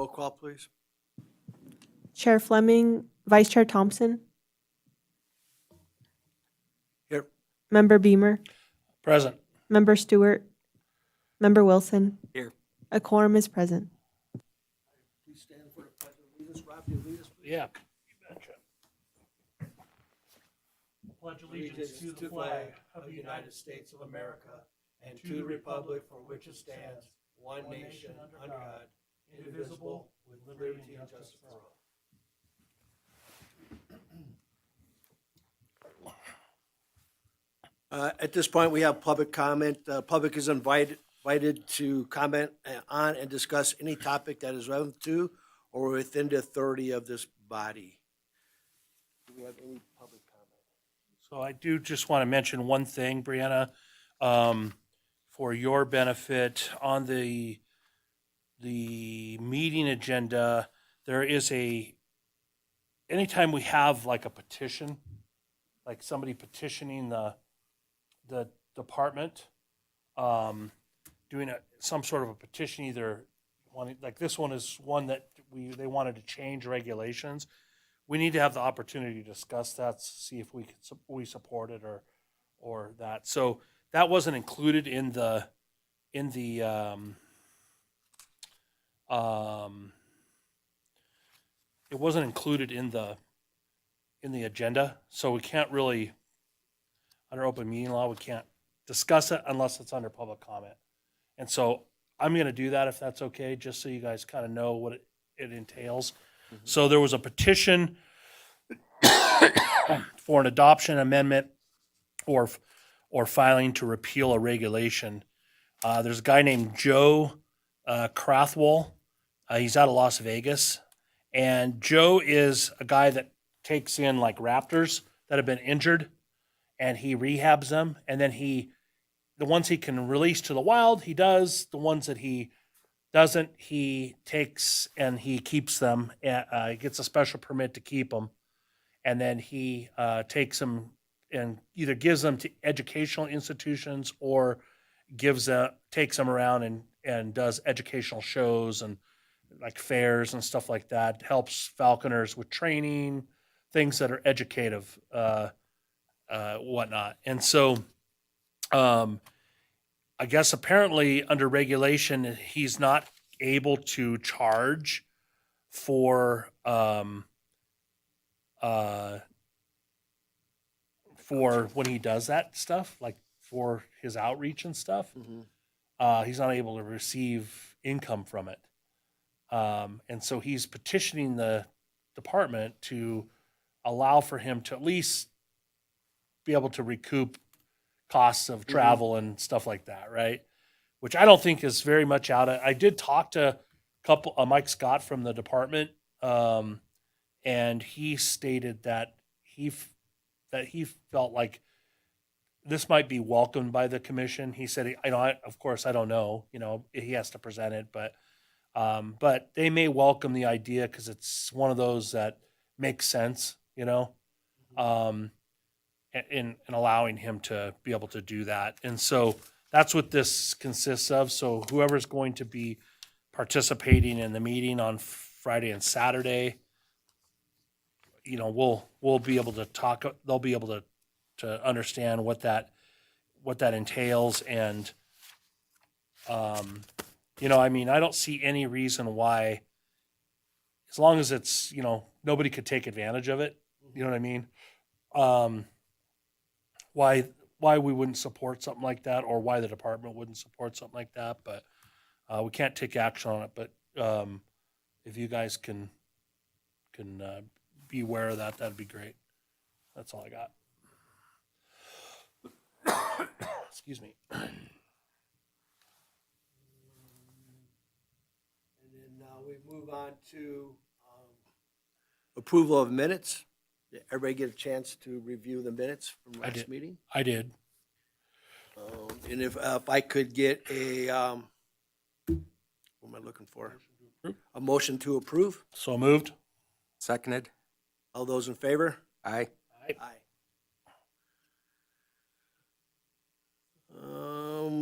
Roll call, please. Chair Fleming, Vice Chair Thompson, Here. Member Beamer, Present. Member Stewart, Member Wilson. Here. A quorum is present. Please stand for the pledge of allegiance. Rob, you lead us. Yeah. You betcha. Pledge allegiance to the flag of the United States of America and to the republic for which it stands, one nation under God, indivisible, with liberty and justice for all. At this point, we have public comment. Public is invited to comment on and discuss any topic that is relevant to or within the authority of this body. Do we have any public comment? So I do just want to mention one thing, Brianna, for your benefit. On the meeting agenda, there is anytime we have like a petition, like somebody petitioning the department, doing some sort of a petition, either like this one is one that they wanted to change regulations. We need to have the opportunity to discuss that, see if we support it or that. So that wasn't included in the it wasn't included in the agenda. So we can't really, under open meeting law, we can't discuss it unless it's under public comment. And so I'm going to do that if that's okay, just so you guys kind of know what it entails. Mm-hmm. So there was a petition for an adoption amendment or filing to repeal a regulation. There's a guy named Joe Krathwohl. He's out of Las Vegas. And Joe is a guy that takes in like raptors that have been injured and he rehabs them. And then the ones he can release to the wild, he does. The ones that he doesn't, he takes and he keeps them. He gets a special permit to keep them. And then he takes them and either gives them to educational institutions or takes them around and does educational shows and like fairs and stuff like that. Helps falconers with training, things that are educative, whatnot. And so, I guess apparently under regulation, he's not able to charge for when he does that stuff, like for his outreach and stuff. Mm-hmm. He's not able to receive income from it. And so he's petitioning the department to allow for him to at least be able to recoup costs of travel mm-hmm. and stuff like that, right? Which I don't think is very much out of. I did talk to Mike Scott from the department, and he stated that he felt like this might be welcomed by the commission. He said, of course, I don't know. He has to present it, but they may welcome the idea because it's one of those that makes sense, in allowing him to be able to do that. And so that's what this consists of. So whoever's going to be participating in the meeting on Friday and Saturday, we'll be able to talk. They'll be able to understand what that entails. And, I don't see any reason why, as long as it's, nobody could take advantage of it. You know what I mean? Why we wouldn't support something like that, or why the department wouldn't support something like that, but we can't take action on it. But if you guys can be aware of that, that'd be great. That's all I got. Excuse me. And then we move on to approval of minutes. Did everybody get a chance to review the minutes from last meeting? I did. And if I could get what am I looking for? A motion to approve. So moved. Seconded. All those in favor? Aye.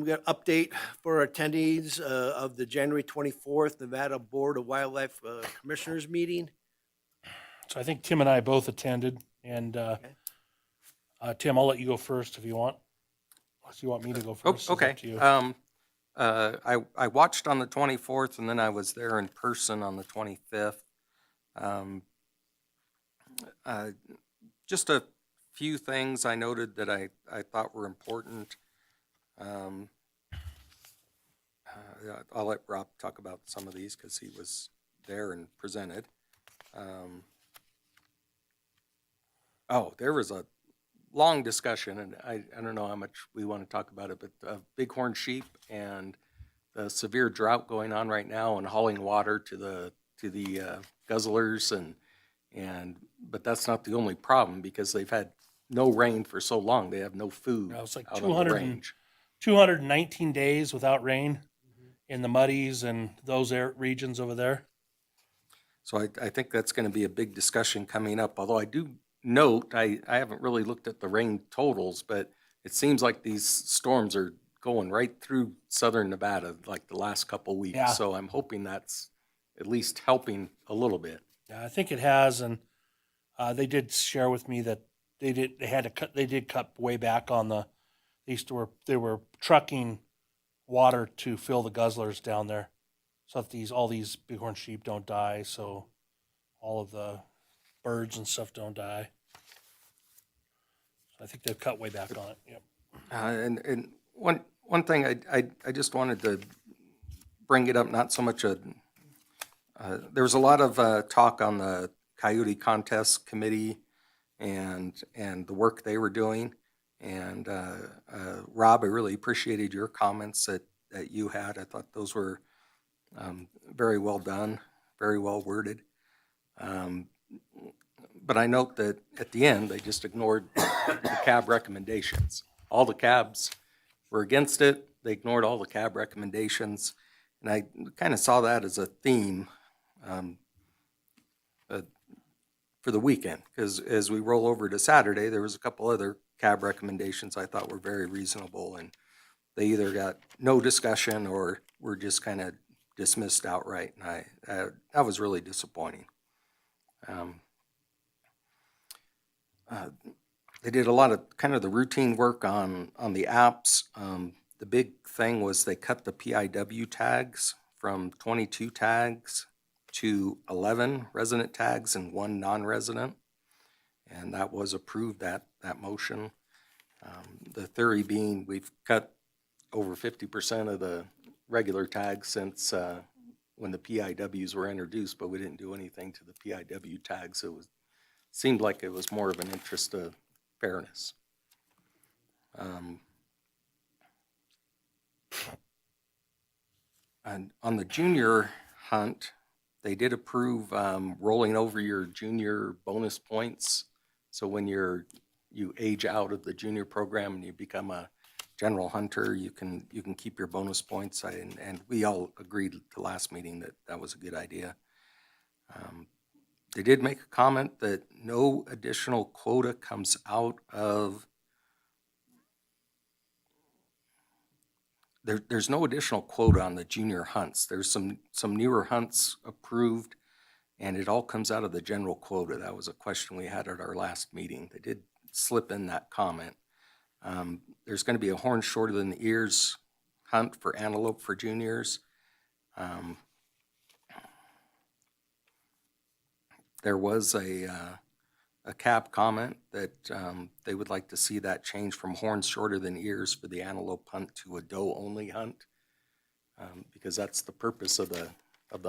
we got update for attendees of the January 24th Nevada Board of Wildlife Commissioners meeting. So I think Tim and I both attended, and Tim, I'll let you go first if you want. Unless you want me to go first, it's Okay. up to you. I watched on the 24th, and then I was there in person on the 25th. Just a few things I noted that I thought were important. I'll let Rob talk about some of these because he was there and presented. There was a long discussion, and I don't know how much we want to talk about it, but bighorn sheep and the severe drought going on right now and hauling water to the guzzlers but that's not the only problem because they've had no rain for so long. They have no food It was like out on the range. 219 days without rain in the muddies and those regions over there. So I think that's going to be a big discussion coming up, although I do note, I haven't really looked at the rain totals, but it seems like these storms are going right through southern Nevada like the last couple weeks. Yeah. So I'm hoping that's at least helping a little bit. Yeah, I think it has, and they did share with me that they did cut way back on they were trucking water to fill the guzzlers down there, so that all these bighorn sheep don't die, so all of the birds and stuff don't die. So I think they've cut way back on it. Yep. And one thing I just wanted to bring it up, not so much there was a lot of talk on the Coyote Contest Committee and the work they were doing. And Rob, I really appreciated your comments that you had. I thought those were very well done, very well worded. But I note that at the end, they just ignored the CAB recommendations. All the CABs were against it. They ignored all the CAB recommendations. And I kind of saw that as a theme for the weekend, because as we roll over to Saturday, there was a couple other CAB recommendations I thought were very reasonable, and they either got no discussion or were just kind of dismissed outright. And that was really disappointing. They did a lot of kind of the routine work on the apps. The big thing was they cut the PIW tags from 22 tags to 11 resident tags and 1 non-resident. And that was approved, that motion. The theory being we've cut over 50% of the regular tags since when the PIWs were introduced, but we didn't do anything to the PIW tags. It seemed like it was more of an interest of fairness. And on the junior hunt, they did approve rolling over your junior bonus points. So when you age out of the junior program and you become a general hunter, you can keep your bonus points. And we all agreed at the last meeting that was a good idea. They did make a comment that no additional quota comes out of there's no additional quota on the junior hunts. There's some newer hunts approved, and it all comes out of the general quota. That was a question we had at our last meeting. They did slip in that comment. There's going to be a horn shorter than the ears hunt for antelope for juniors. There was a CAB comment that they would like to see that change from horns shorter than ears for the antelope hunt to a doe-only hunt, because that's the purpose of the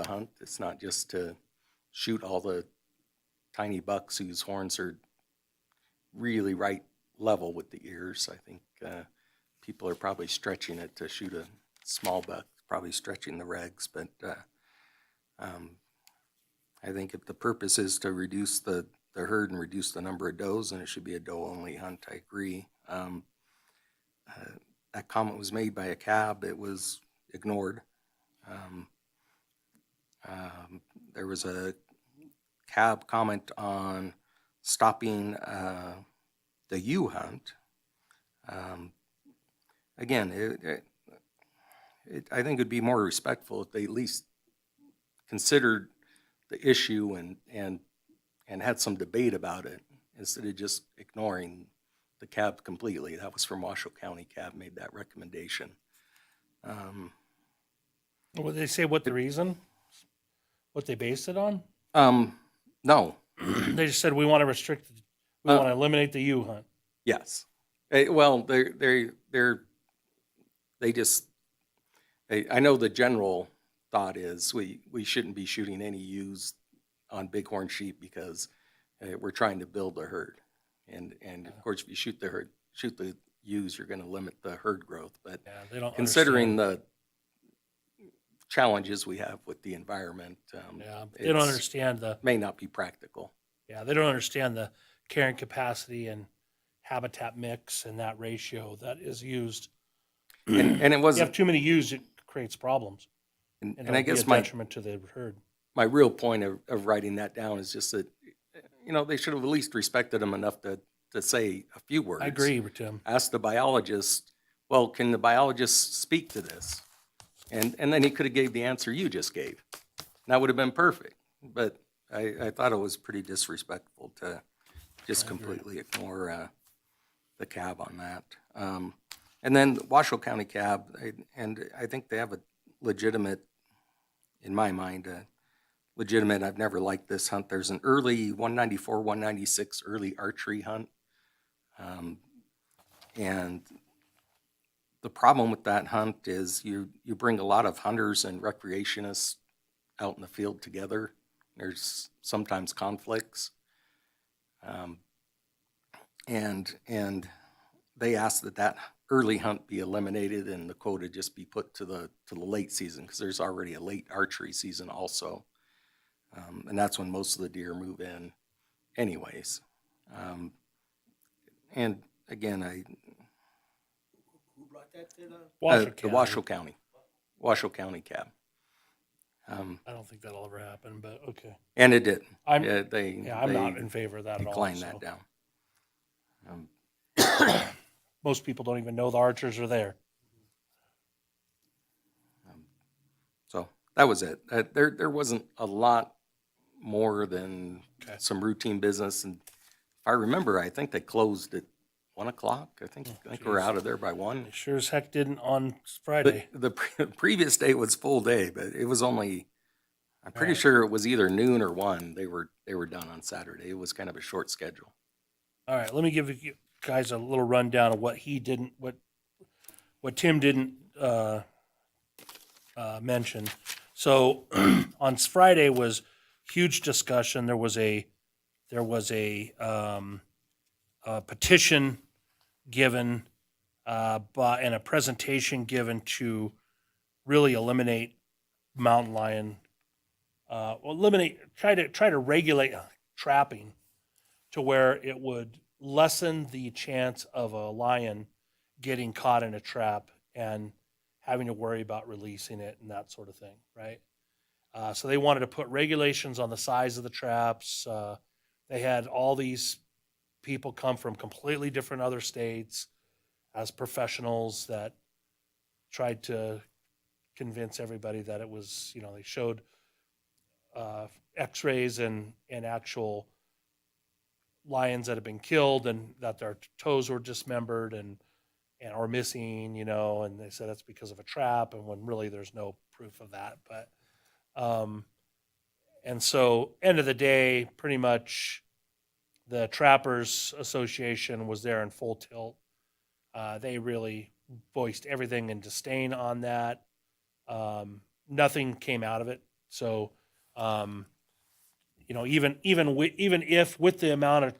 hunt. It's not just to shoot all the tiny bucks whose horns are really right level with the ears. I think people are probably stretching it to shoot a small buck, probably stretching the regs, but I think if the purpose is to reduce the herd and reduce the number of does, then it should be a doe-only hunt. I agree. That comment was made by a CAB. It was ignored. There was a CAB comment on stopping the ewe hunt. Again, I think it'd be more respectful if they at least considered the issue and had some debate about it instead of just ignoring the cab completely. That was from Washoe County Cab made that recommendation. Would they say what the reason? What they based it on? No, They just said, we want to restrict, we want to eliminate the U hunt. yes. Well, they just, I know the general thought is we shouldn't be shooting any ewes on bighorn sheep because we're trying to build a herd. And of course, if you shoot the ewes, you're going to limit the herd growth. But Yeah, they don't considering understand. the challenges we have with the environment, Yeah, they don't understand may not be practical. yeah, they don't understand the carrying capacity and habitat mix and that ratio that is used. And it If you wasn't, have too many ewes, it creates problems. and And I it'll be guess a my detriment to the herd. real point of writing that down is just that, they should have at least respected them enough to say a few words. I agree with Tim. Ask the biologist, well, can the biologist speak to this? And then he could have gave the answer you just gave. That would have been perfect. But I thought it was pretty disrespectful to just completely ignore the cab on that. And then Washoe County Cab, and I think they have a legitimate, in my mind, legitimate, I've never liked this hunt. There's an early 194, 196 early archery hunt. And the problem with that hunt is you bring a lot of hunters and recreationists out in the field together. There's sometimes conflicts. And they asked that early hunt be eliminated and the quota just be put to the late season because there's already a late archery season also. And that's when most of the deer move in anyways. And again, Who brought that to the? Washoe the Washoe County Cab. I don't think that'll ever happen, but okay. And it did. I'm They not in favor of that at all. declined So. that down. Most people don't even know the archers are there. So that was it. There wasn't a lot more than Okay. some routine business. And if I remember, I think they closed at 1 o'clock. I think we're out of there by 1. They sure as heck didn't on Friday. The previous day was full day, but it was only, I'm pretty Right. sure it was either noon or 1. They were done on Saturday. It was kind of a short schedule. All right, let me give you guys a little rundown of what he didn't, what Tim didn't mention. So on Friday was huge discussion. There was a petition given and a presentation given to really eliminate mountain lion, try to regulate trapping to where it would lessen the chance of a lion getting caught in a trap and having to worry about releasing it and that sort of thing, right? So they wanted to put regulations on the size of the traps. They had all these people come from completely different other states as professionals that tried to convince everybody that it was, they showed x-rays and actual lions that had been killed and that their toes were dismembered and or missing, and they said that's because of a trap, and when really there's no proof of that. But and so end of the day, pretty much the Trappers Association was there in full tilt. They really voiced everything in disdain on that. Nothing came out of it. So, even if with the amount of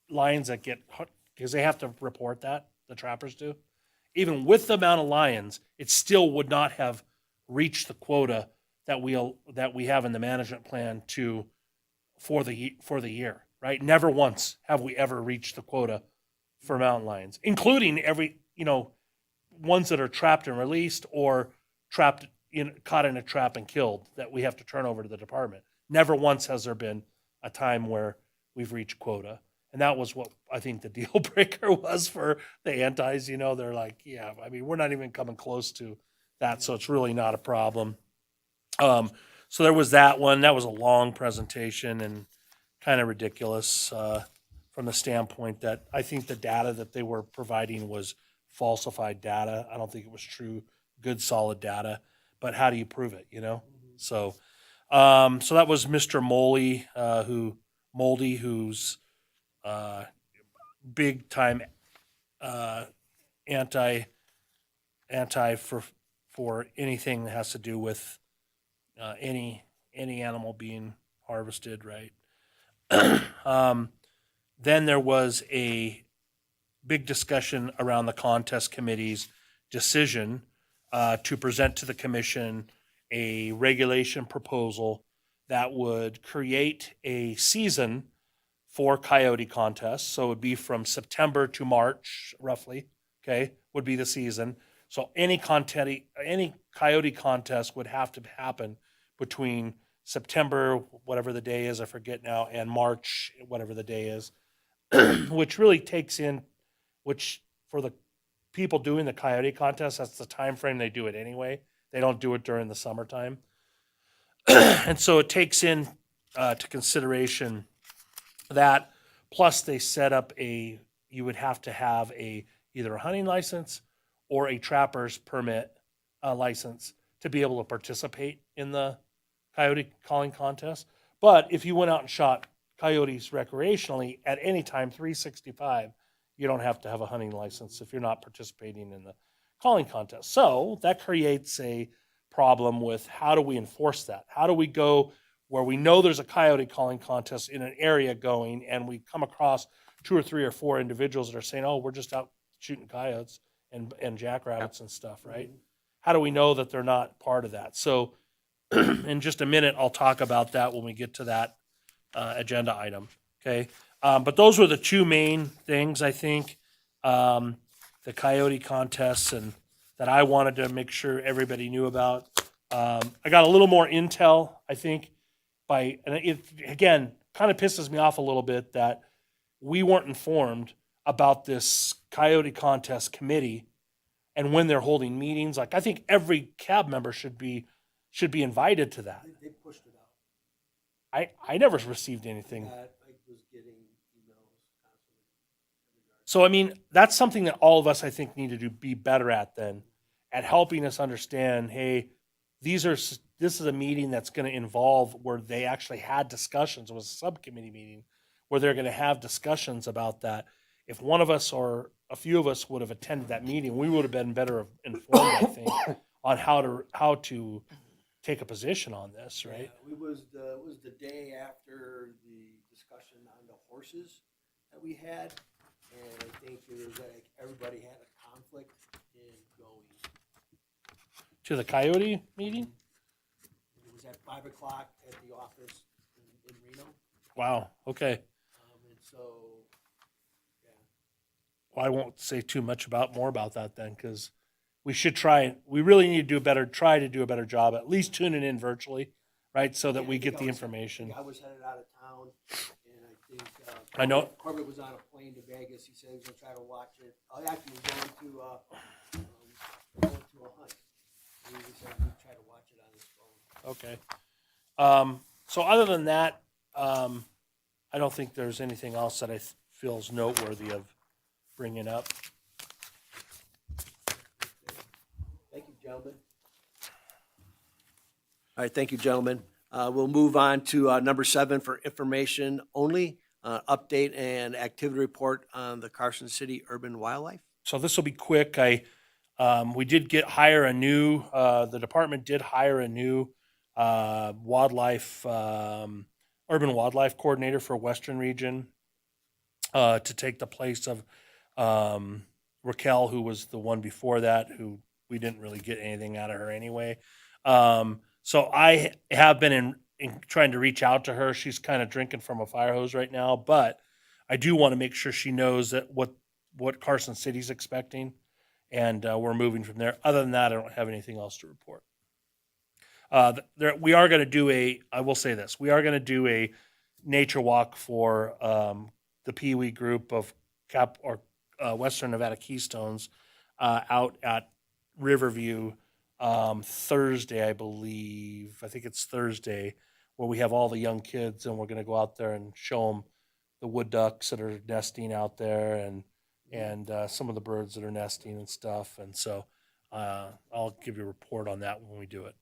lions that get, because they have to report that, the trappers do, even with the amount of lions, it still would not have reached the quota that we have in the management plan for the year, right? Never once have we ever reached the quota for mountain lions, including every, ones that are trapped and released or caught in a trap and killed that we have to turn over to the department. Never once has there been a time where we've reached quota. And that was what I think the deal breaker was for the antis. They're like, yeah, we're not even coming close to that, so it's really not a problem. So there was that one. That was a long presentation and kind of ridiculous from the standpoint that I think the data that they were providing was falsified data. I don't think it was true, good, solid data. But how do you prove it? So, so that was Mr. Moldy, who's big time anti for anything that has to do with any animal being harvested, right? Then there was a big discussion around the contest committee's decision to present to the commission a regulation proposal that would create a season for coyote contests. So it would be from September to March, roughly, okay, would be the season. So any coyote contest would have to happen between September, whatever the day is, I forget now, and March, whatever the day is, which really takes in, which for the people doing the coyote contest, that's the time frame they do it anyway. They don't do it during the summertime. And so it takes in to consideration that, plus they set up you would have to have either a hunting license or a trapper's permit license to be able to participate in the coyote calling contest. But if you went out and shot coyotes recreationally at any time, 365, you don't have to have a hunting license if you're not participating in the calling contest. So that creates a problem with how do we enforce that? How do we go where we know there's a coyote calling contest in an area going, and we come across 2 or 3 or 4 individuals that are saying, oh, we're just out shooting coyotes and jackrabbits and stuff, right? How do we know that they're not part of that? So in just a minute, I'll talk about that when we get to that agenda item, okay? But those were the two main things, I think, the coyote contests and that I wanted to make sure everybody knew about. I got a little more intel, I think, and it, again, kind of pisses me off a little bit that we weren't informed about this coyote contest committee and when they're holding meetings. Like, I think every cab member should be invited to that. They pushed it out. I never received anything. I was getting emails constantly. So, I mean, that's something that all of us, I think, need to be better at then, at helping us understand, hey, this is a meeting that's going to involve where they actually had discussions. It was a subcommittee meeting where they're going to have discussions about that. If one of us or a few of us would have attended that meeting, we would have been better informed, I think, on how to take a position on this, right? Yeah, it was the day after the discussion on the horses that we had, and I think it was like everybody had a conflict in going. To the coyote meeting? It was at 5 o'clock at the office in Reno, Wow. Okay. and so, yeah. Well, I won't say too much more about that then, because we should try. We really need to try to do a better job, at least tuning in virtually, right, so that Yeah, we I get think the I was- information. I was headed out of town, and I think I know- Corbett was on a plane to Vegas. He said he was gonna try to watch it. Oh, actually, he was going to a hunt. He said he'd try to watch it on his phone. Okay. So other than that, I don't think there's anything else that I feel is noteworthy of bringing up. Thank you, gentlemen. All right, thank you, gentlemen. We'll move on to number 7 for information only, update and activity report on the Carson City urban wildlife. So this will be quick. We did the department did hire a new urban wildlife coordinator for Western region to take the place of Raquel, who was the one before that, who we didn't really get anything out of her anyway. So I have been in trying to reach out to her. She's kind of drinking from a fire hose right now, but I do want to make sure she knows that what Carson City's expecting, and we're moving from there. Other than that, I don't have anything else to report. We are going to do I will say this, we are going to do a nature walk for the Pee Wee group of Western Nevada Keystones out at Riverview Thursday, I believe. I think it's Thursday, where we have all the young kids, and we're going to go out there and show them the wood ducks that are nesting out there, and some of the birds that are nesting and stuff. And so I'll give you a report on that when we do it.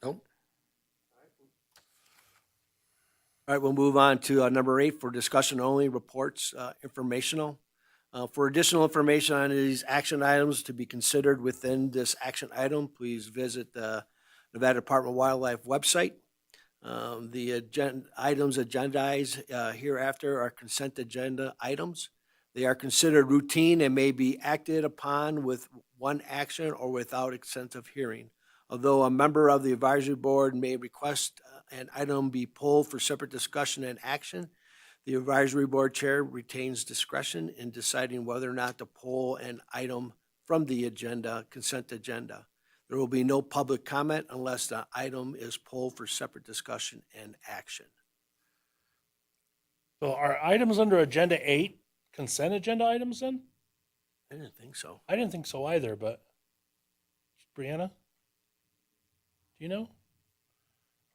Nope. All right, we'll move on to number 8 for discussion only, reports, informational. For additional information on these action items to be considered within this action item, please visit the Nevada Department of Wildlife website. The items agendized hereafter are consent agenda items. They are considered routine and may be acted upon with one action or without extensive hearing. Although a member of the advisory board may request an item be pulled for separate discussion and action, the advisory board chair retains discretion in deciding whether or not to pull an item from the consent agenda. There will be no public comment unless the item is pulled for separate discussion and action. So are items under agenda 8 consent agenda items then? I didn't think so. I didn't think so either, but Brianna, do you know?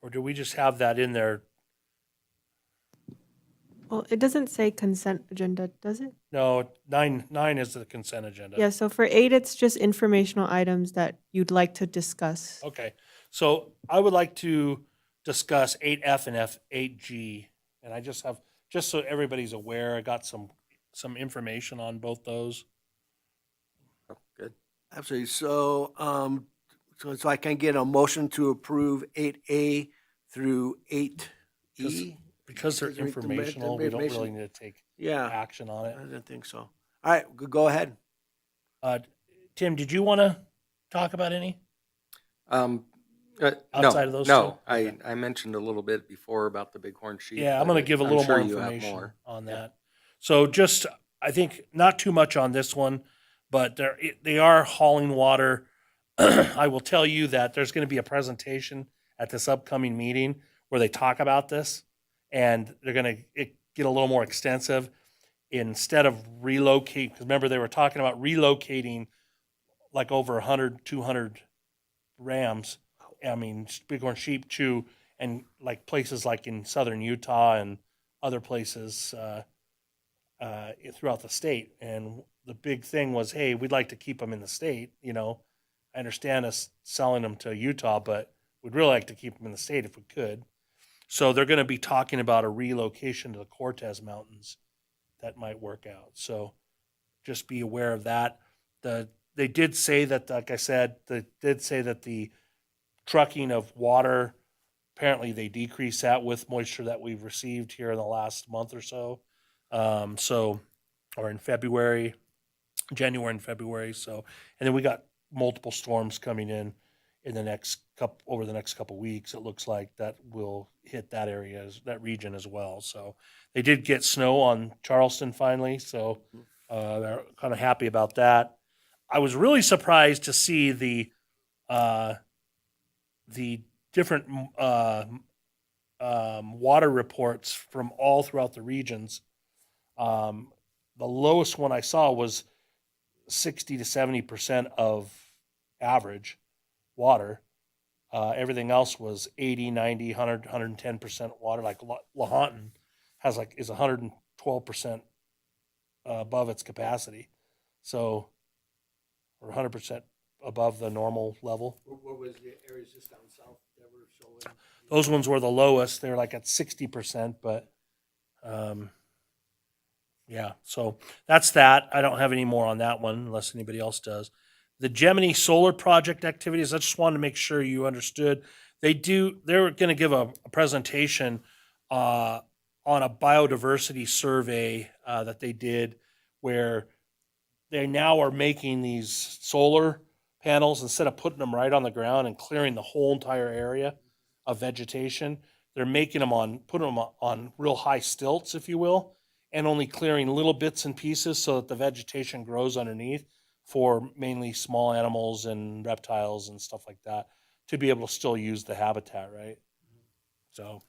Or do we just have that in there? Well, it doesn't say consent agenda, does it? No, nine is the consent agenda. Yeah, so for 8, it's just informational items that you'd like to discuss. Okay, so I would like to discuss 8F and 8G, and I just so everybody's aware, I got some information on both those. Oh, good. Absolutely. So, so I can get a motion to approve 8A through 8E? Because they're Because they're informational, we don't really information. need to take Yeah, action on I it. didn't think so. All right, go ahead. Tim, did you want to talk about any? No, Outside of those no. two? Okay. I mentioned a little bit before about the bighorn sheep. Yeah, I'm but going to give a I'm little sure more you have information more. on that. So just, I think not too much on this one, but they are hauling water. I will tell you that there's going to be a presentation at this upcoming meeting where they talk about this, and they're going to get a little more extensive. Instead of relocate, because remember they were talking about relocating like over 100, 200 rams, I mean, bighorn sheep to, and like places like in southern Utah and other places throughout the state. And the big thing was, hey, we'd like to keep them in the state. You know, I understand us selling them to Utah, but we'd really like to keep them in the state if we could. So they're going to be talking about a relocation to the Cortez Mountains that might work out. So just be aware of that. They did say that, like I said, they did say that the trucking of water, apparently they decreased that with moisture that we've received here in the last month or so. Or in February, January and February. So, and then we got multiple storms coming in the next couple weeks. It looks like that will hit that area, that region as well. So they did get snow on Charleston finally. So they're kind of happy about that. I was really surprised to see the different water reports from all throughout the regions. The lowest one I saw was 60 to 70% of average water. Everything else was 80, 90, 100, 110% water. Like Lahontan is 112% above its capacity. So, or 100% above the normal level. What was the areas just down south that were showing? Those ones were the lowest. They're like at 60%, but yeah, so that's that. I don't have any more on that one unless anybody else does. The Gemini solar project activities, I just wanted to make sure you understood. They're going to give a presentation on a biodiversity survey that they did, where they now are making these solar panels, instead of putting them right on the ground and clearing the whole entire area of vegetation. They're putting them on real high stilts, if you will, and only clearing little bits and pieces so that the vegetation grows underneath for mainly small animals and reptiles and stuff like that, to be able to still use the habitat, right? So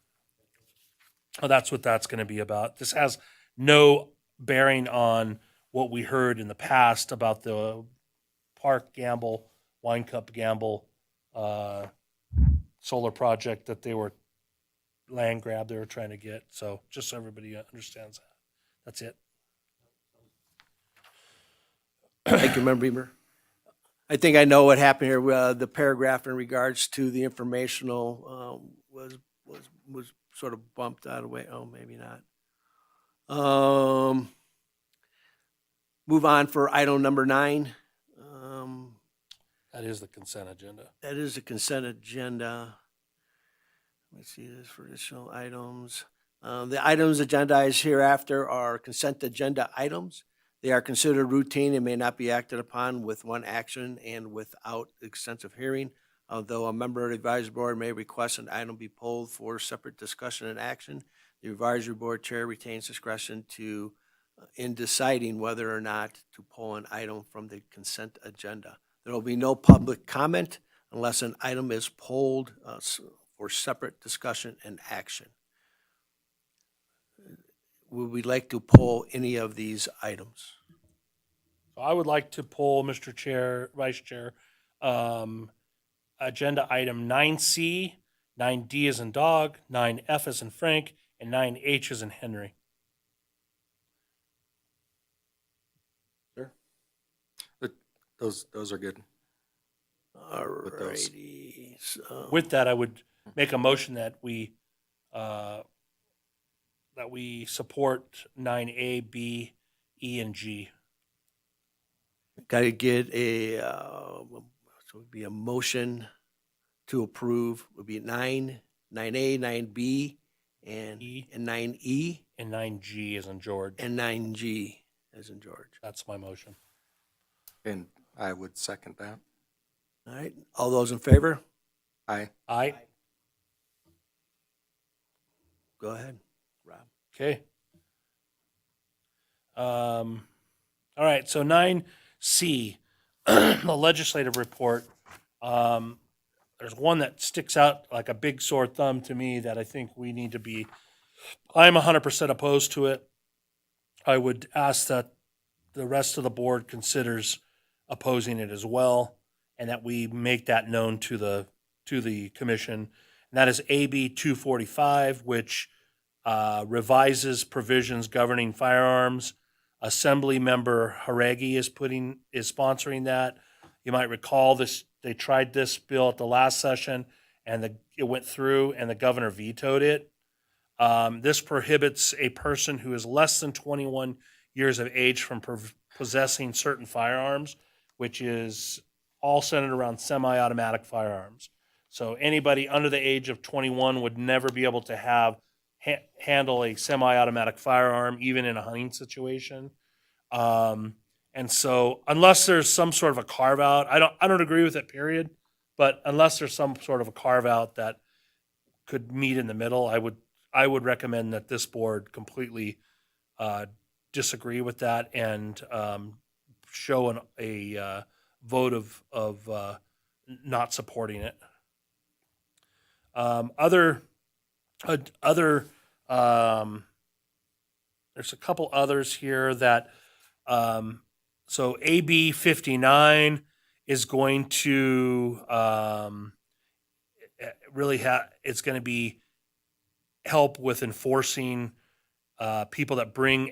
that's what that's going to be about. This has no bearing on what we heard in the past about the Park Gamble, Wine Cup Gamble solar project that they were land grab they were trying to get. So just so everybody understands that. That's it. Thank you, Member Beamer. I think I know what happened here. The paragraph in regards to the informational was sort of bumped out of the way. Oh, maybe not. Move on for item number 9. That is the consent agenda. That is the consent agenda. Let me see this for additional items. The items agendized hereafter are consent agenda items. They are considered routine and may not be acted upon with one action and without extensive hearing. Although a member of the advisory board may request an item be pulled for separate discussion and action, the advisory board chair retains discretion in deciding whether or not to pull an item from the consent agenda. There will be no public comment unless an item is pulled for separate discussion and action. Would we like to pull any of these items? So I would like to pull, Mr. Chair, Vice Chair, agenda item 9C, 9D as in dog, 9F as in Frank, and 9H as in Henry. Those are good. All With those. righty. So, With that, I would make a motion that we support 9A, B, E, and G. got to get so it would be a motion to approve. Would be 9, 9A, 9B, and E. and 9E, And 9G as in George. and 9G, as in George. That's my motion. And I would second that. All right, all those in favor? Aye. Aye. Go ahead, Rob. Okay. All right, so 9C, the legislative report. There's one that sticks out like a big sore thumb to me that I think we need to be, I'm 100% opposed to it. I would ask that the rest of the board considers opposing it as well, and that we make that known to the commission. And that is AB 245, which revises provisions governing firearms. Assembly member Haregi is sponsoring that. You might recall this. They tried this bill at the last session, and it went through, and the governor vetoed it. This prohibits a person who is less than 21 years of age from possessing certain firearms, which is all centered around semi-automatic firearms. So anybody under the age of 21 would never be able to handle a semi-automatic firearm, even in a hunting situation. And so unless there's some sort of a carve out, I don't agree with it, period. But unless there's some sort of a carve out that could meet in the middle, I would recommend that this board completely disagree with that and show a vote of not supporting it. There's a couple others here that so AB 59 is going to it's going to be help with enforcing people that bring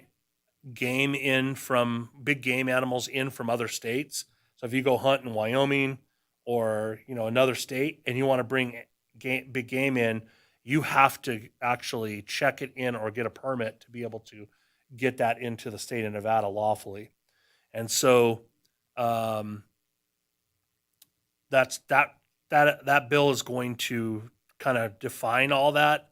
game in from big game animals in from other states. So if you go hunt in Wyoming or another state and you want to bring big game in, you have to actually check it in or get a permit to be able to get that into the state of Nevada lawfully. And so that bill is going to kind of define all that.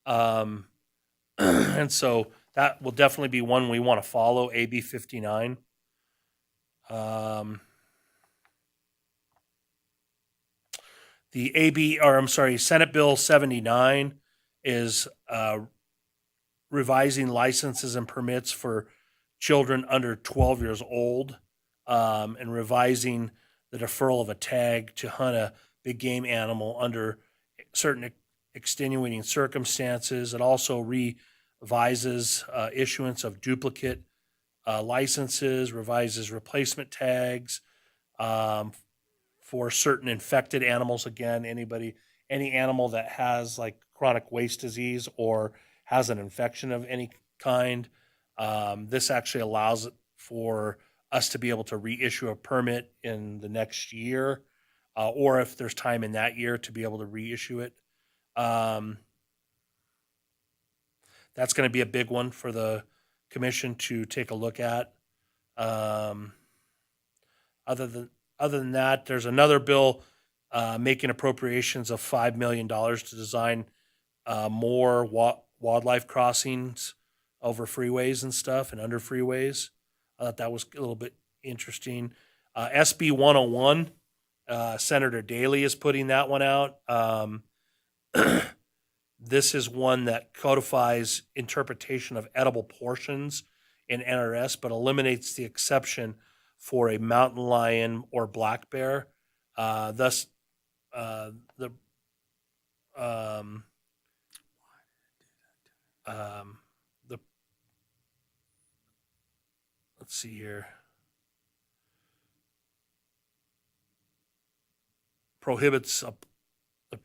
And so that will definitely be one we want to follow, AB 59. Senate Bill 79 is revising licenses and permits for children under 12 years old, and revising the deferral of a tag to hunt a big game animal under certain extenuating circumstances. It also revises issuance of duplicate licenses, revises replacement tags um, for certain infected animals. Again, any animal that has like chronic waste disease or has an infection of any kind. This actually allows it for us to be able to reissue a permit in the next year, or if there's time in that year to be able to reissue it. That's going to be a big one for the commission to take a look at. Um, other than that, there's another bill making appropriations of $5 million to design more wildlife crossings over freeways and stuff and under freeways. I thought that was a little bit interesting. SB 101, Senator Daley is putting that one out. This is one that codifies interpretation of edible portions in NRS, but eliminates the exception for a mountain lion or black bear. Thus, the the let's see here. Prohibits the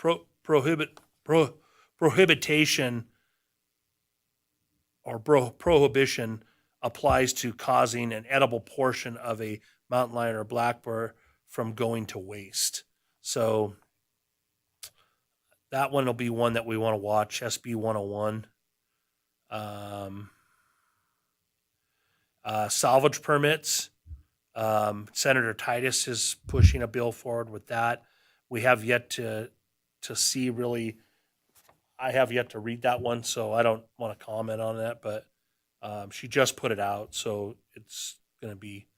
prohibition or prohibition applies to causing an edible portion of a mountain lion or black bear from going to waste. So that one will be one that we want to watch, SB 101. Salvage permits. Senator Titus is pushing a bill forward with that. We have yet to see really. I have yet to read that one, so I don't want to comment on that. But she just put it out, so it's going to be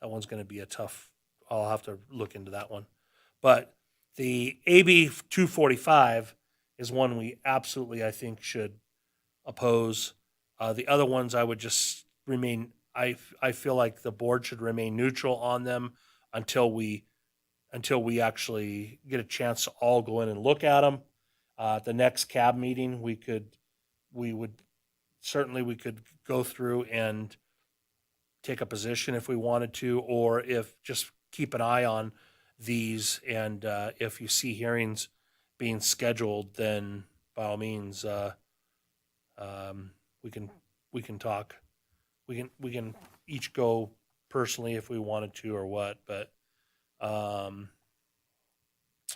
that one's going to be a tough. I'll have to look into that one. But the AB 245 is one we absolutely, I think, should oppose. The other ones I would just remain. I feel like the board should remain neutral on them until we actually get a chance to all go in and look at them. At the next cab meeting, we could go through and take a position if we wanted to, or if just keep an eye on these. And if you see hearings being scheduled, then by all means, we can talk. We can each go personally if we wanted to or what. But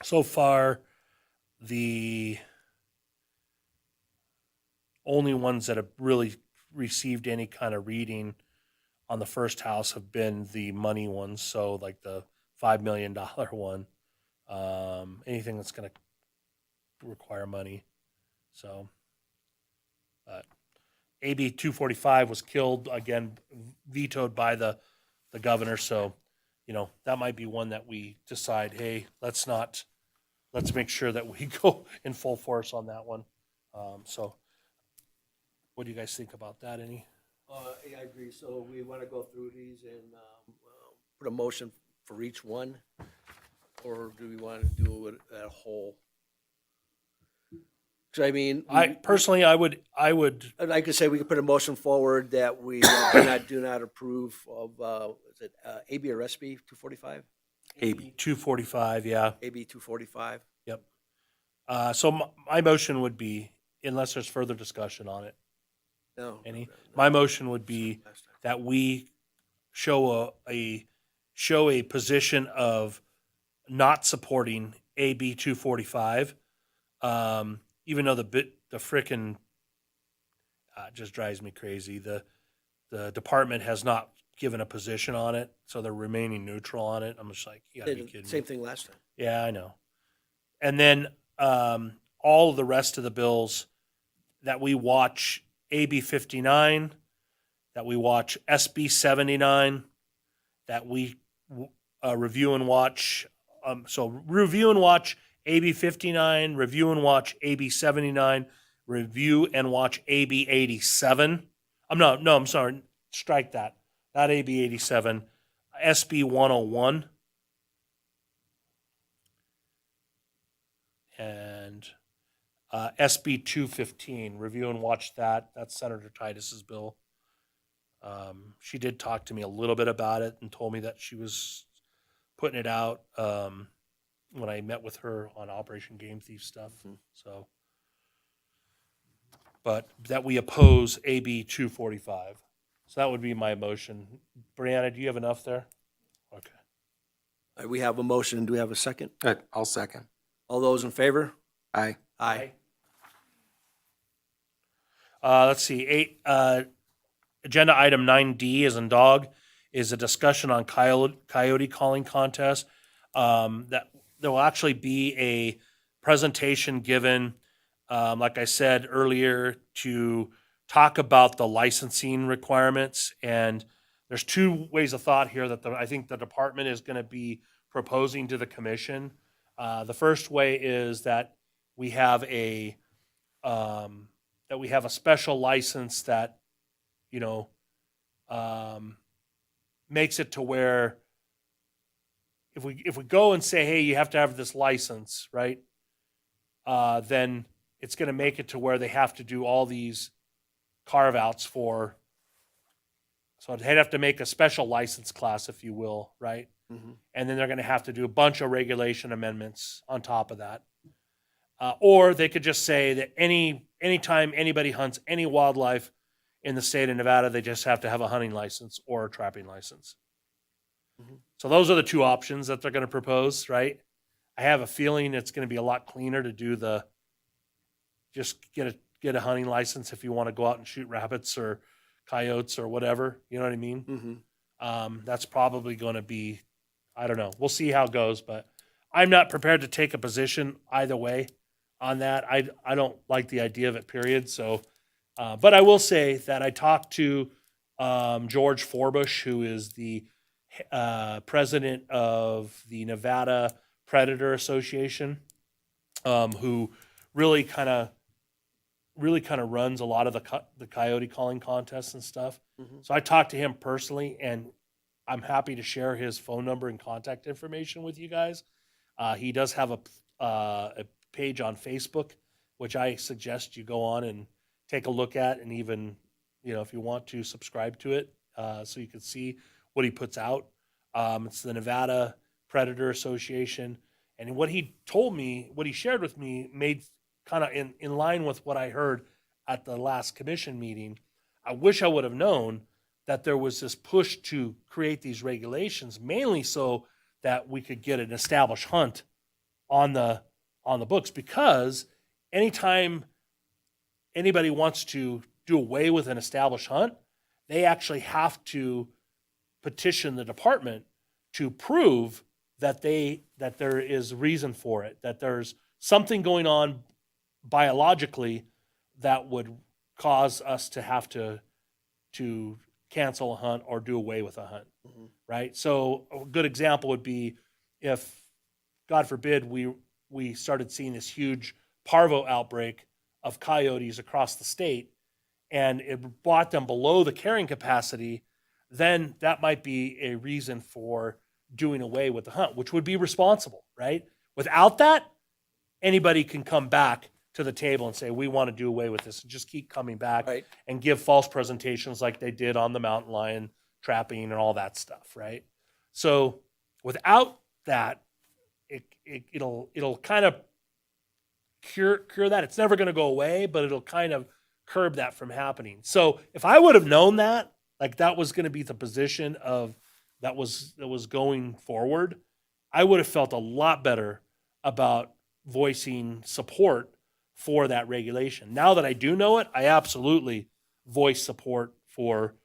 so far, the only ones that have really received any kind of reading on the first house have been the money ones. So like the $5 million one, anything that's going to require money. So, AB 245 was killed again, vetoed by the governor. So, that might be one that we decide, hey, let's make sure that we go in full force on that one. So what do you guys think about that? Yeah, I agree. So we want to go through these and put a motion for each one, or do we want to do it at a whole? So I mean, I personally, I would, like I say, we could put a motion forward that we do not approve of is it AB or SB 245? AB. 245, yeah. AB 245. Yep. So my motion would be, unless there's further discussion on it, No. my motion would be that we show a position of not supporting AB 245, even though the frickin' just drives me crazy. The department has not given a position on it, so they're remaining neutral on it. I'm just like, you gotta be kidding me. Same thing last time. Yeah, I know. And then all of the rest of the bills that we watch AB 59, that we watch SB 79, that we review and watch. So review and watch AB 59, review and watch AB 79, review and watch AB 87. I'm sorry, strike that. Not AB 87, SB 101. And SB 215, review and watch that. That's Senator Titus's bill. She did talk to me a little bit about it and told me that she was putting it out when I met with her on Operation Game Thief stuff. So, but that we oppose AB 245. So that would be my motion. Brianna, do you have enough there? Okay. All right, we have a motion. Do we have a second? I'll second. All those in favor? Aye. Aye. Let's see. Agenda item 9D is in dog is a discussion on coyote calling contest. That there will actually be a presentation given, like I said earlier, to talk about the licensing requirements. And there's two ways of thought here that I think the department is going to be proposing to the commission. The first way is that we have a special license that, you know, makes it to where if we go and say, hey, you have to have this license, right? Then it's going to make it to where they have to do all these carve outs for. So they'd have to make a special license class, if you will, right? Mm-hmm. And then they're going to have to do a bunch of regulation amendments on top of that. Or they could just say that anytime anybody hunts any wildlife in the state of Nevada, they just have to have a hunting license or a trapping license. Mhm. So those are the two options that they're going to propose, right? I have a feeling it's going to be a lot cleaner to do just get a hunting license if you want to go out and shoot rabbits or coyotes or whatever. You know what I mean? Mm-hmm. That's probably going to be, I don't know. We'll see how it goes, but I'm not prepared to take a position either way on that. I don't like the idea of it, period. So, but I will say that I talked to George Forbush, who is the president of the Nevada Predator Association, who really kind of runs a lot of the coyote calling contests and stuff. Mm-hmm. So I talked to him personally, and I'm happy to share his phone number and contact information with you guys. He does have a page on Facebook, which I suggest you go on and take a look at, and even, you know, if you want to subscribe to it, so you can see what he puts out. It's the Nevada Predator Association, and what he told me, what he shared with me, made kind of in line with what I heard at the last commission meeting. I wish I would have known that there was this push to create these regulations, mainly so that we could get an established hunt on the books, because anytime anybody wants to do away with an established hunt, they actually have to petition the department to prove that there is reason for it, that there's something going on biologically that would cause us to have to cancel a hunt or do away with a hunt. Mhm. Right? So a good example would be if, God forbid, we started seeing this huge parvo outbreak of coyotes across the state, and it brought them below the carrying capacity, then that might be a reason for doing away with the hunt, which would be responsible, right? Without that, anybody can come back to the table and say, we want to do away with this, and just keep coming back Right. and give false presentations like they did on the mountain lion trapping and all that stuff, right? So without that, it'll kind of cure that. It's never going to go away, but it'll kind of curb that from happening. So if I would have known that, like that was going to be the position of that was going forward, I would have felt a lot better about voicing support for that regulation. Now that I do know it, I absolutely voice support for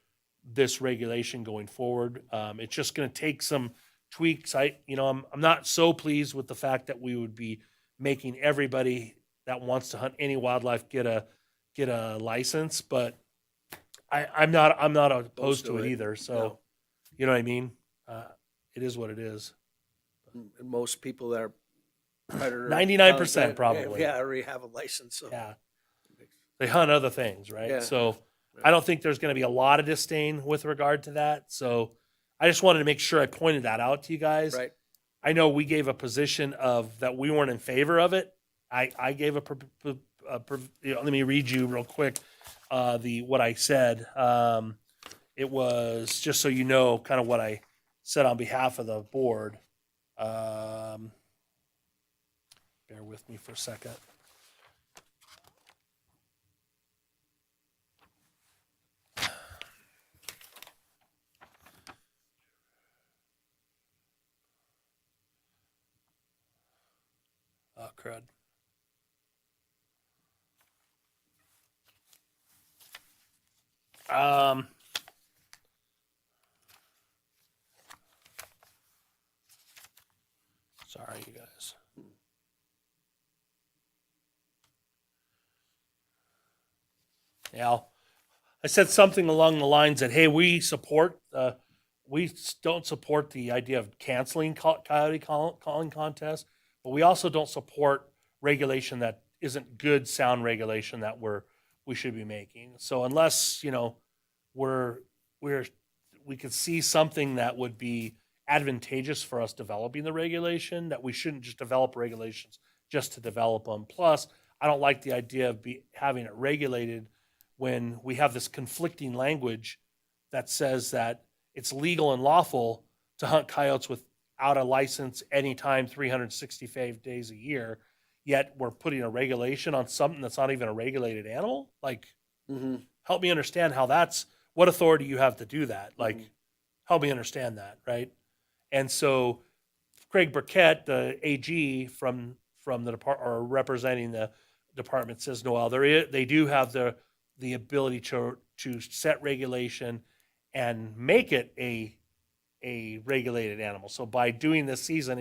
this regulation going forward. It's just going to take some tweaks. I'm not so pleased with the fact that we would be making everybody that wants to hunt any wildlife get a license, but I'm not opposed to it either. So, No. you know what I mean? It is what it is. And most people that are predator 99% probably. Yeah, already have a license. So. Yeah. They hunt other things, right? Yeah. So I don't think there's going to be a lot of disdain with regard to that. So I just wanted to make sure I pointed that out to you guys. Right. I know we gave a position of that we weren't in favor of it. I gave let me read you real quick what I said. it was, just so you know, kind of what I said on behalf of the board. Bear with me for a second. Oh, crud. Sorry, you guys. Yeah, I said something along the lines that, hey, we don't support the idea of canceling coyote calling contests, but we also don't support regulation that isn't good sound regulation that we should be making. So unless, we're we could see something that would be advantageous for us developing the regulation, that we shouldn't just develop regulations just to develop them. Plus, I don't like the idea of having it regulated when we have this conflicting language that says that it's legal and lawful to hunt coyotes without a license anytime 365 days a year, yet we're putting a regulation on something that's not even a regulated animal. Like, help me understand what authority you have to do that. Like, help me understand that, right? And so Craig Burkett, the AG from the department, or representing the department, says, Noel, they do have the ability to set regulation and make it a regulated animal. So by doing this season,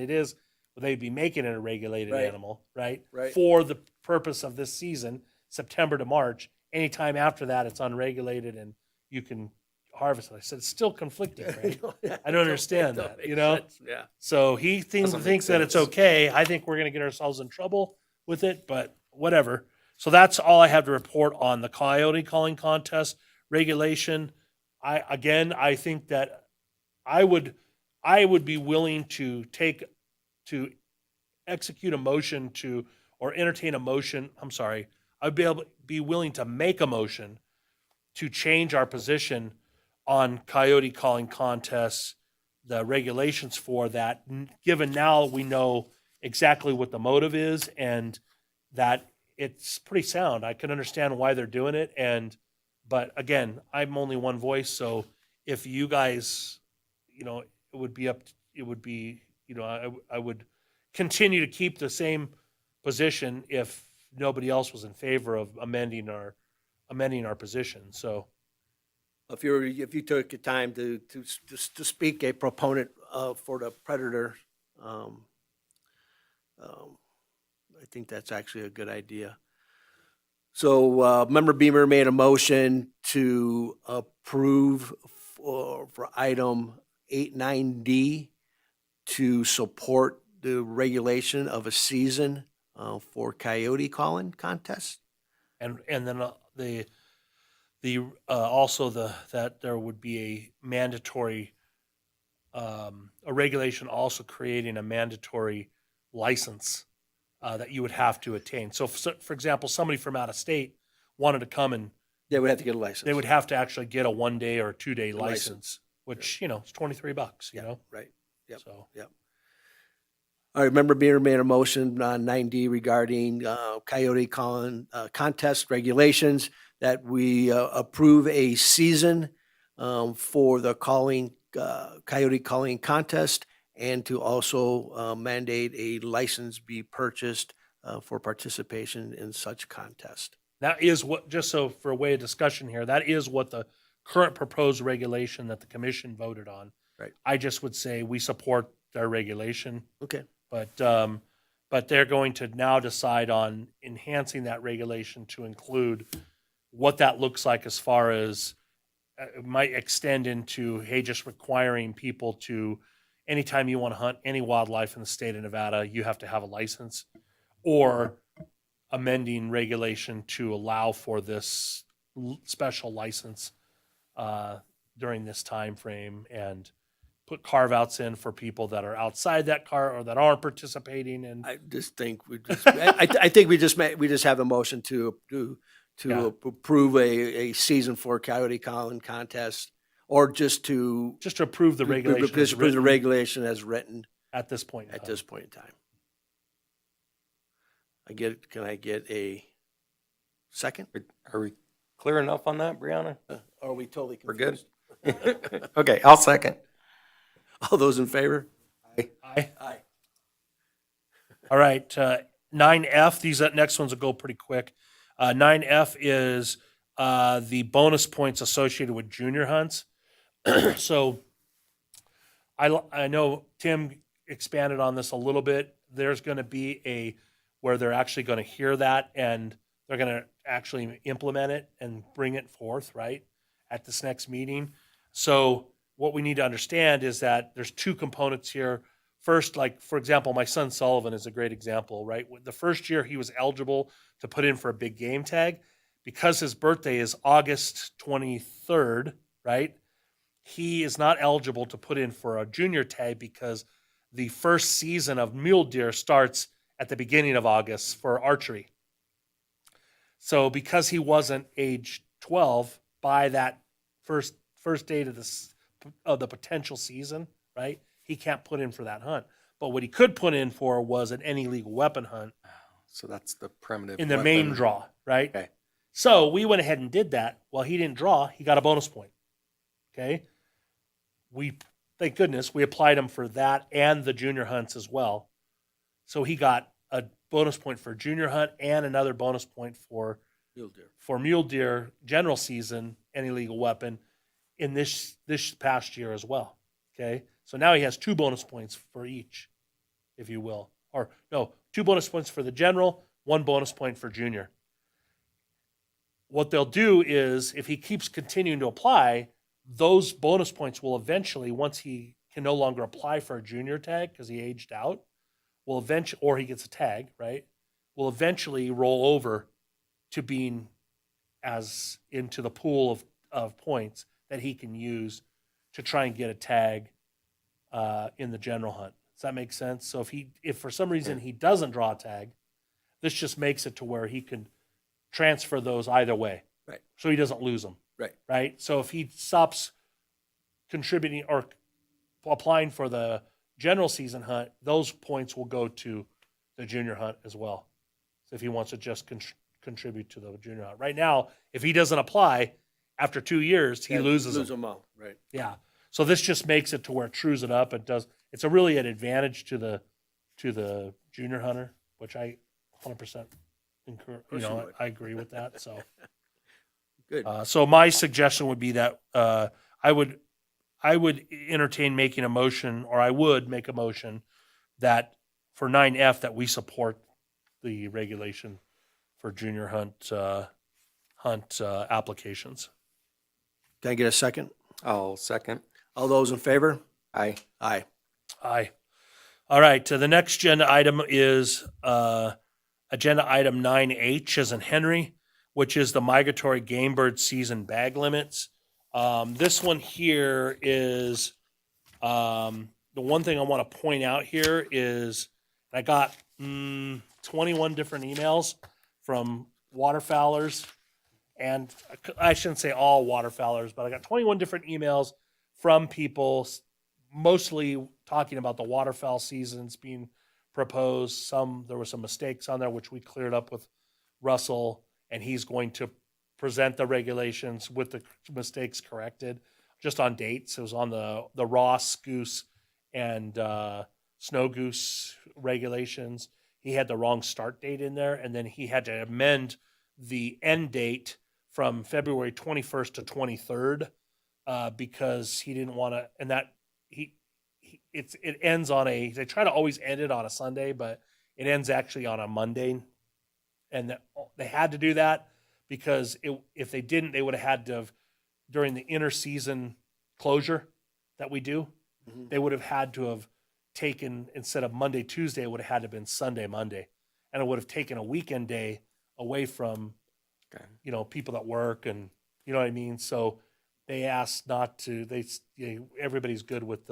they'd be making it a regulated animal, right? Right. For the purpose of this season, September to March. Anytime after that, it's unregulated and you can harvest it. I said, it's still conflicting, right? I don't understand that, Yeah. So he thinks that it's okay. I think we're going to get ourselves in trouble with it, but whatever. So that's all I have to report on the coyote calling contest regulation. I think that I would be willing to execute a motion or entertain a motion. I'm sorry. I'd be willing to make a motion to change our position on coyote calling contests, the regulations for that, given now we know exactly what the motive is and that it's pretty sound. I can understand why they're doing it. But again, I'm only one voice. So if you guys, it would be, I would continue to keep the same position if nobody else was in favor of amending our position. So If you took the time to speak a proponent for the predator, I think that's actually a good idea. So Member Beamer made a motion to approve for item 89D to support the regulation of a season for coyote calling contest. and then also that there would be a mandatory a regulation also creating a mandatory license that you would have to attain. So for example, somebody from out of state wanted to come and They would have to get a license. they would have to actually get a 1 day or 2 day License. license, which, it's $23, Yeah, right. Yep. So Yep. All right, Member Beamer made a motion on 9D regarding coyote calling contest regulations, that we approve a season for the coyote calling contest, and to also mandate a license be purchased for participation in such contest. that is what, just so for a way of discussion here, that is what the current proposed regulation that the commission voted on. Right. I just would say we support their regulation. Okay. But they're going to now decide on enhancing that regulation to include what that looks like, as far as it might extend into, hey, just requiring people to, anytime you want to hunt any wildlife in the state of Nevada, you have to have a license, or amending regulation to allow for this special license during this time frame, and put carve-outs in for people that are outside that car or that aren't participating in. I just think I think we just have a motion to Yeah. approve a season for coyote calling contest, Or just to approve the regulation as just approve the written regulation as written at this point in at time. this point in time. Can I get a second? Are we clear enough on that, Brianna? Or are we totally We're confused? good? Okay, I'll second. All those in favor? Aye. Aye. All right, 9F, these next ones will go pretty quick. 9F is the bonus points associated with junior hunts. So I know Tim expanded on this a little bit. There's going to be where they're actually going to hear that and they're going to actually implement it and bring it forth, right, at this next meeting. So what we need to understand is that there's two components here. First, like, for example, my son Sullivan is a great example, right? The first year he was eligible to put in for a big game tag, because his birthday is August 23rd, right? He is not eligible to put in for a junior tag because the first season of mule deer starts at the beginning of August for archery. So because he wasn't age 12 by that first date of the potential season, right? He can't put in for that hunt. But what he could put in for was an any legal weapon hunt So that's the primitive in the main weapon. draw, right? Okay. So we went ahead and did that. Well, he didn't draw. He got a bonus point. Okay. Thank goodness, we applied him for that and the junior hunts as well. So he got a bonus point for junior hunt and another bonus point for mule deer general season, any legal weapon in this past year as well. Okay. So now he has 2 bonus points for each, if you will. Or no, 2 bonus points for the general, 1 bonus point for junior. What they'll do is, if he keeps continuing to apply, those bonus points will eventually, once he can no longer apply for a junior tag because he aged out, will eventually, or he gets a tag, right, will eventually roll over to being as into the pool of points that he can use to try and get a tag in the general hunt. Does that make sense? So if for some reason he doesn't draw a tag, this just makes it to where he can transfer those either way. Right. So he doesn't lose them. Right. Right. So if he stops contributing or applying for the general season hunt, those points will go to the junior hunt as well. So if he wants to just contribute to the junior hunt. Right now, if he doesn't apply, after 2 years, he loses them. all. Right. Yeah. So this just makes it to where it trues it up. It's a really an advantage to the junior hunter, which I 100% I agree with that. So Good. so my suggestion would be that I would entertain making a motion, or I would make a motion that for 9F that we support the regulation for junior hunt applications. Can I get a second? I'll second. All those in favor? Aye. Aye. Aye. All right. The next agenda item is agenda item 9H as in Henry, which is the migratory game bird season bag limits. This one here is the one thing I want to point out here is I got 21 different emails from waterfowlers, and I shouldn't say all waterfowlers, but I got 21 different emails from people, mostly talking about the waterfowl seasons being proposed. There were some mistakes on there, which we cleared up with Russell, and he's going to present the regulations with the mistakes corrected, just on dates. It was on the Ross goose and snow goose regulations. He had the wrong start date in there, and then he had to amend the end date from February 21st to 23rd because he didn't want to, and that it ends on they try to always end it on a Sunday, but it ends actually on a Monday, and they had to do that because if they didn't, they would have had to have, during the interseason closure that we do, they would have had to have taken, instead of Monday, Tuesday, it would have had to have been Sunday, Monday. And it would have taken a weekend day away from, people that work and, you know what I mean? So they asked not to, everybody's good with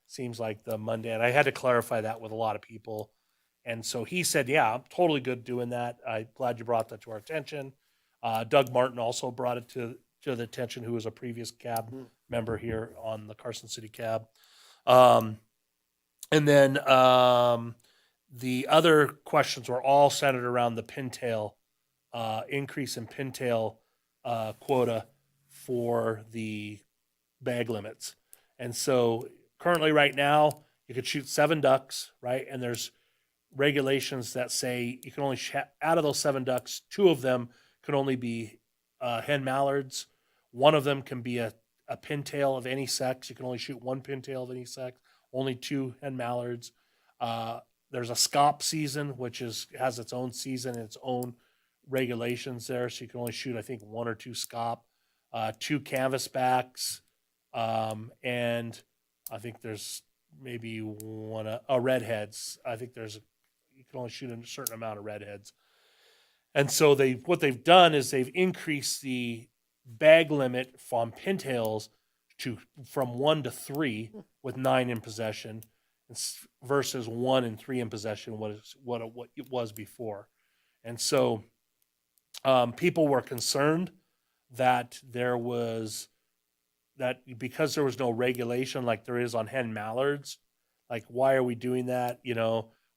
seems like the Monday. And I had to clarify that with a lot of people. And so he said, yeah, I'm totally good doing that. I'm glad you brought that to our attention. Doug Martin also brought it to the attention, who was a previous cab member here on the Carson City Cab. And then the other questions were all centered around the pintail, increase in pintail quota for the bag limits. And so currently right now, you could shoot 7 ducks, right? And there's regulations that say you can only out of those 7 ducks, 2 of them can only be hen mallards. 1 of them can be a pintail of any sex. You can only shoot 1 pintail of any sex. Only 2 hen mallards. There's a scop season, which has its own season and its own regulations there. So you can only shoot, I think, 1 or 2 scop, 2 canvasbacks, and I think there's maybe 1 redheads. I think you can only shoot a certain amount of redheads. And so what they've done is they've increased the bag limit from pintails from 1 to 3 with 9 in possession versus 1 and 3 in possession, what it was before. And so people were concerned that because there was no regulation like there is on hen mallards, like, why are we doing that?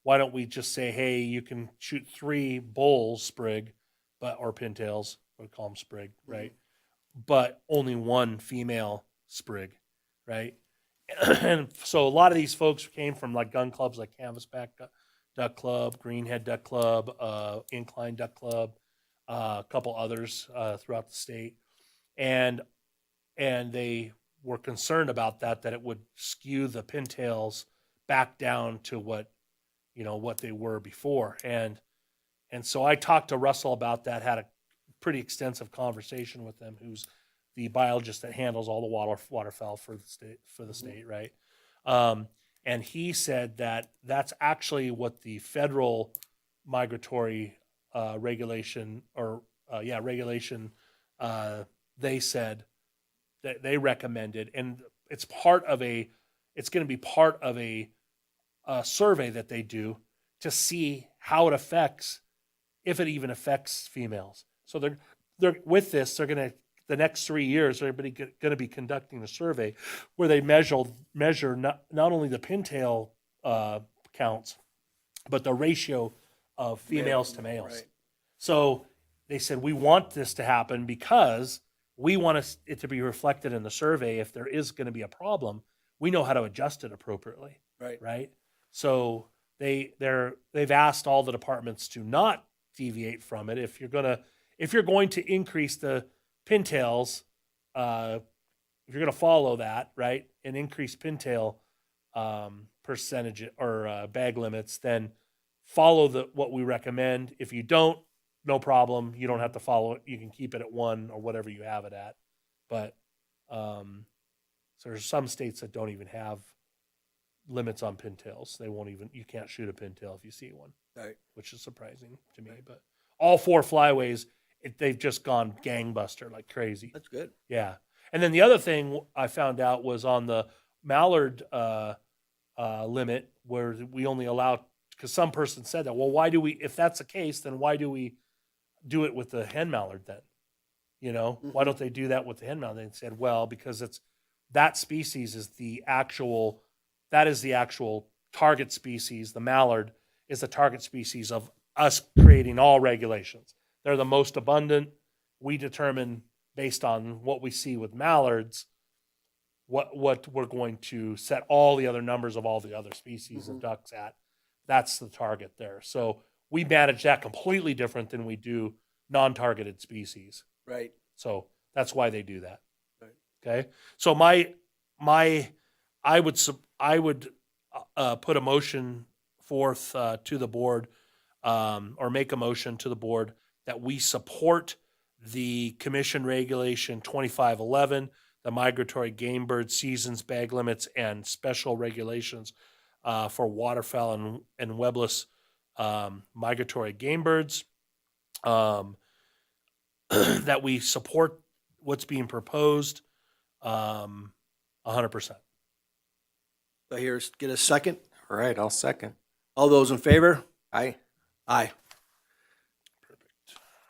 Why don't we just say, hey, you can shoot 3 bulls sprig, or pintails, we call them sprig, right? But only 1 female sprig, right? And so a lot of these folks came from like gun clubs like Canvasback Duck Club, Greenhead Duck Club, Incline Duck Club, a couple others throughout the state, and they were concerned about that it would skew the pintails back down to what they were before. And so I talked to Russell about that, had a pretty extensive conversation with him, who's the biologist that handles all the waterfowl for the state, right? And he said that that's actually what the federal migratory regulation, they said that they recommended, and it's going to be part of a survey that they do to see how it affects, if it even affects females. So they're with this, they're going to, the next 3 years, they're going to be conducting a survey where they measure not only the pintail counts, but the ratio of females to males. Right. So they said, we want this to happen because we want it to be reflected in the survey. If there is going to be a problem, we know how to adjust it appropriately. Right. So they've asked all the departments to not deviate from it. If you're going to increase the pintails, if you're going to follow that, right, and increase pintail percentage or bag limits, then follow what we recommend. If you don't, no problem. You don't have to follow it. You can keep it at 1 or whatever you have it at. But so there's some states that don't even have limits on pintails. You can't shoot a pintail if you see one, Right. which is surprising to me. But all 4 flyways, they've just gone gangbuster like crazy. That's good. Yeah. And then the other thing I found out was on the mallard limit, where we only allow, because some person said that, well, if that's the case, then why do we do it with the hen mallard then? Why don't they do that with the hen mallard? They said, well, because that species is the actual target species. The mallard is the target species of us creating all regulations. They're the most abundant. We determine based on what we see with mallards, what we're going to set all the other numbers of all the other species of ducks at. That's the target there. So we manage that completely different than we do non-targeted species. Right. So that's why they do that. Right. Okay. So I would put a motion forth to the board, or make a motion to the board that we support the Commission Regulation 2511, the migratory game bird seasons, bag limits, and special regulations for waterfowl and webless migratory game birds. That we support what's being proposed 100%. So get a second. All right, I'll second. All those in favor? Aye. Aye.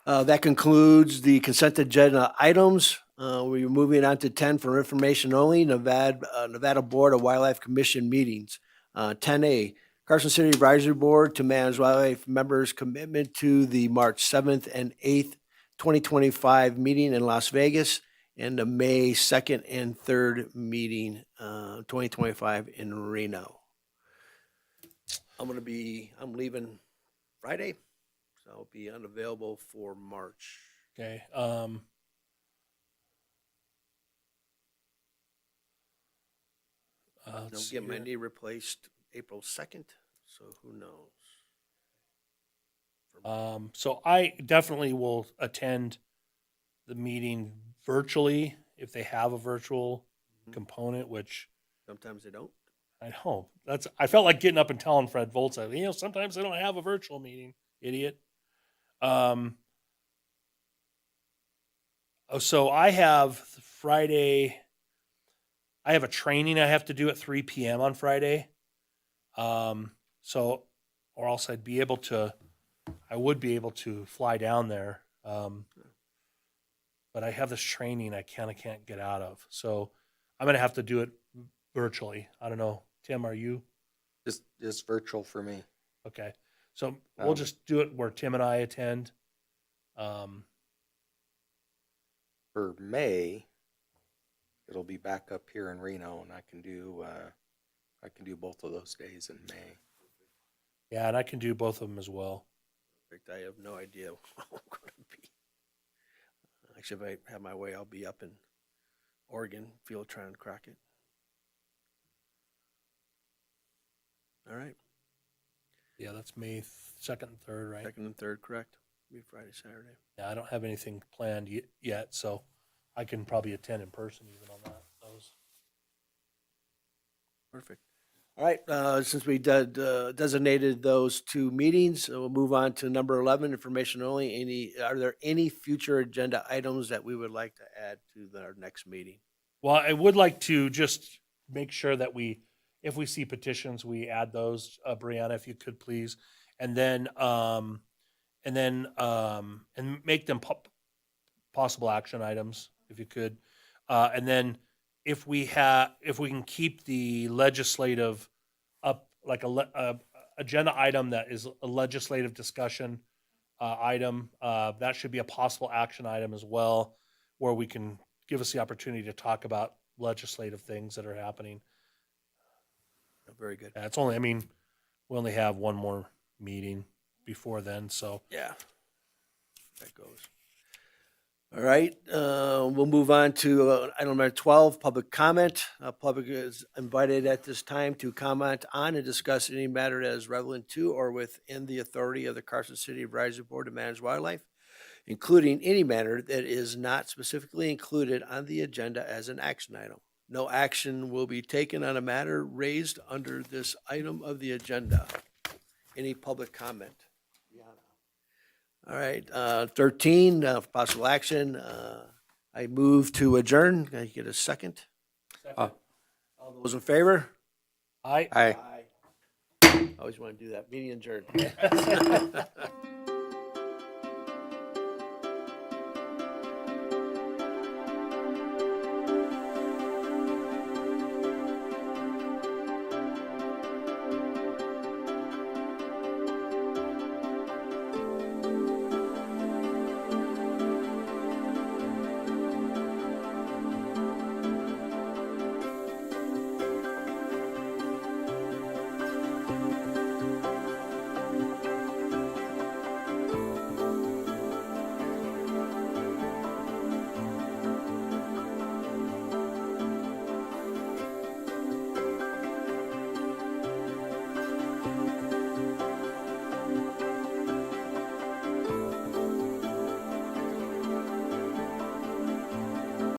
That concludes the consent agenda items. We're moving on to 10 for information only, Nevada Board of Wildlife Commission meetings. 10A, Carson City Advisory Board to manage wildlife members' commitment to the March 7th and 8th, 2025 meeting in Las Vegas and the May 2nd and 3rd meeting, 2025 in Reno. I'm leaving Friday, so I'll be unavailable for March. Okay. I'll Let's see get my here. knee replaced April 2nd, so who knows? So I definitely will attend the meeting virtually if they have a virtual component, which Sometimes they don't. I hope. I felt like getting up and telling Fred Volta, sometimes they don't have a virtual meeting, idiot. So I have Friday. I have a training I have to do at 3 p.m. on Friday. So, or else I would be able to fly down there. But I have this training I kind of can't get out of. So I'm going to have to do it virtually. I don't know. Tim, are you? Just virtual for me. Okay. So we'll just do it where Tim and I attend. For May, it'll be back up here in Reno, and I can do both of those days in May. Yeah, and I can do both of them as well. I have no idea what I'm going to be. Actually, if I have my way, I'll be up in Oregon field trying to crack it. All right, Yeah, that's May 2nd and 3rd, right? 2nd and 3rd, correct? Be Friday, Saturday. Yeah, I don't have anything planned yet, so I can probably attend in person even on those. Perfect. All right, since we designated those two meetings, we'll move on to number 11, information only. Are there any future agenda items that we would like to add to our next meeting? Well, I would like to just make sure that if we see petitions, we add those, Brianna, if you could please, and make them possible action items, if you could, and then if we can keep the legislative up, like a agenda item that is a legislative discussion item, that should be a possible action item as well, where we can give us the opportunity to talk about legislative things that are happening. Very good. It's we only have one more meeting before then, so. Yeah, that goes. All right, we'll move on to item number 12, public comment. Public is invited at this time to comment on and discuss any matter that is relevant to or within the authority of the Carson City Advisory Board to manage wildlife, including any matter that is not specifically included on the agenda as an action item. No action will be taken on a matter raised under this item of the agenda. Any public comment? All right, 13, possible action. I move to adjourn. Can I get a second? All those in favor? I Aye. Always want to do that. Meeting adjourned.